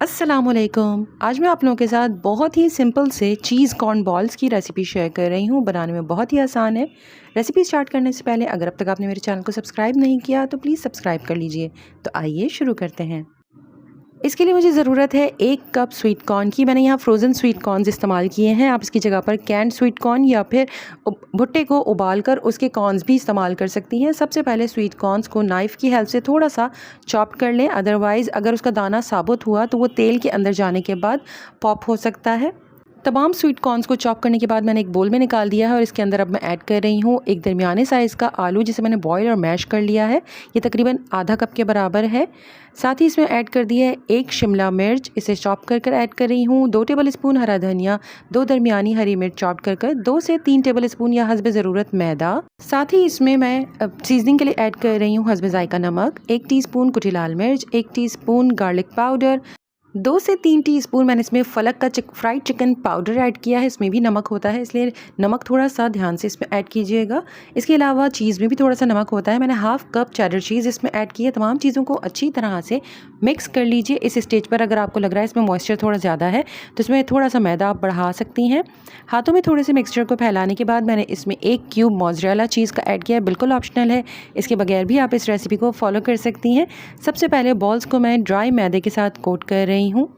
अस्सलामुअलैकुम। आज मैं आप लोगों के साथ बहुत ही सिंपल से चीज़ कॉर्न बॉल्स की रेसिपी शेयर कर रही हूँ। बनाने में बहुत ही आसान है। रेसिपी स्टार्ट करने से पहले अगर अब तक आपने मेरे चैनल को सब्सक्राइब नहीं किया तो प्लीज़ सब्सक्राइब कर लीजिए। तो आइए शुरू करते हैं। इसके लिए मुझे ज़रूरत है 1 कप स्वीट कॉर्न की। मैंने यहाँ फ्रोज़न स्वीट कॉर्न्स इस्तेमाल किए हैं। आप इसकी जगह पर कैंड स्वीट कॉर्न या फिर भुट्टे को उबाल कर उसके कॉर्न्स भी इस्तेमाल कर सकती हैं। सबसे पहले स्वीट कॉर्न्स को नाइफ़ की हेल्प से थोड़ा सा चॉप कर लें, अदरवाइज़ अगर उसका दाना साबुत हुआ तो वो तेल के अंदर जाने के बाद पॉप हो सकता है। तमाम स्वीट कॉर्न्स को चॉप करने के बाद मैंने एक बोल में निकाल दिया है और इसके अंदर अब मैं ऐड कर रही हूँ एक दरमियाने साइज़ का आलू, जिसे मैंने बॉयल और मैश कर लिया है। ये तकरीबन आधा कप के बराबर है। साथ ही इसमें ऐड कर दिया है 1 शिमला मिर्च, इसे चॉप कर ऐड कर रही हूँ। 2 टेबल स्पून हरा धनिया, 2 दरमियानी हरी मिर्च चॉप कर 2 से 3 टेबल स्पून या हस्ब ज़रूरत मैदा। साथ ही इसमें मैं सीजनिंग के लिए ऐड कर रही हूँ हस्ब जायका नमक, 1 टीस्पून कुटी लाल मिर्च, 1 टीस्पून गार्लिक पाउडर, 2 से 3 टीस्पून मैंने इसमें फलक का फ्राइड चिकन पाउडर ऐड किया है। इसमें भी नमक होता है, इसलिए नमक थोड़ा सा ध्यान से इसमें ऐड कीजिएगा। इसके अलावा चीज़ में भी थोड़ा सा नमक होता है। मैंने हाफ़ कप चेडर चीज़ इसमें ऐड की है। तमाम चीज़ों को अच्छी तरह से मिक्स कर लीजिए। इस स्टेज पर अगर आपको लग रहा है इसमें मॉइस्चर थोड़ा ज़्यादा है तो इसमें थोड़ा सा मैदा आप बढ़ा सकती हैं। हाथों में थोड़े से मिक्सचर को फैलाने के बाद मैंने इसमें 1 क्यूब मोज़रेला चीज़ का ऐड किया है। बिल्कुल ऑप्शनल है, इसके बगैर भी आप इस रेसिपी को फॉलो कर सकती हैं। सबसे पहले बॉल्स को मैं ड्राई मैदे के साथ कोट कर रही हूँ।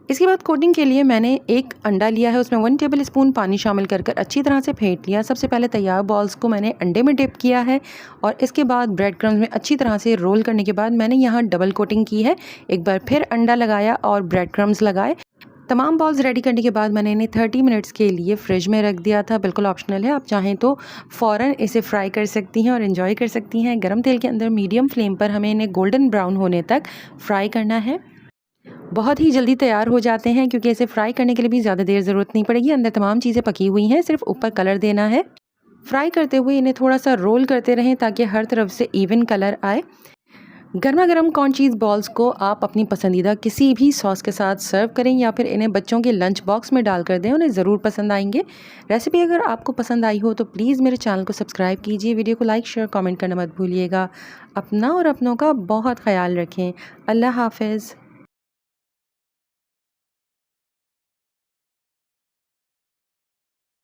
इसके बाद कोटिंग के लिए मैंने एक अंडा लिया है, उसमें 1 टेबल स्पून पानी शामिल कर अच्छी तरह से फेंट लिया। सबसे पहले तैयार बॉल्स को मैंने अंडे में डिप किया है और इसके बाद ब्रेड क्रम्स में अच्छी तरह से रोल करने के बाद मैंने यहाँ डबल कोटिंग की है। एक बार फिर अंडा लगाया और ब्रेड क्रम्स लगाए। तमाम बॉल्स रेडी करने के बाद मैंने इन्हें 30 मिनट्स के लिए फ्रिज में रख दिया था। बिल्कुल ऑप्शनल है, आप चाहें तो फ़ौरन इसे फ्राई कर सकती हैं और एंजॉय कर सकती हैं। गरम तेल के अंदर मीडियम फ्लेम पर हमें इन्हें गोल्डन ब्राउन होने तक फ्राई करना है। बहुत ही जल्दी तैयार हो जाते हैं क्योंकि इसे फ्राई करने के लिए भी ज़्यादा देर ज़रूरत नहीं पड़ेगी। अंदर तमाम चीज़ें पकी हुई हैं, सिर्फ ऊपर कलर देना है। फ्राई करते हुए इन्हें थोड़ा सा रोल करते रहें ताकि हर तरफ से इवन कलर आए। गर्मा गर्म कॉर्न चीज़ बॉल्स को आप अपनी पसंदीदा किसी भी सॉस के साथ सर्व करें या फिर इन्हें बच्चों के लंच बॉक्स में डाल कर दें, उन्हें ज़रूर पसंद आएंगे। रेसिपी अगर आपको पसंद आई हो तो प्लीज़ मेरे चैनल को सब्सक्राइब कीजिए। वीडियो को लाइक शेयर कमेंट करना मत भूलिएगा। अपना और अपनों का बहुत ख्याल रखें। अल्लाह हाफ़िज़।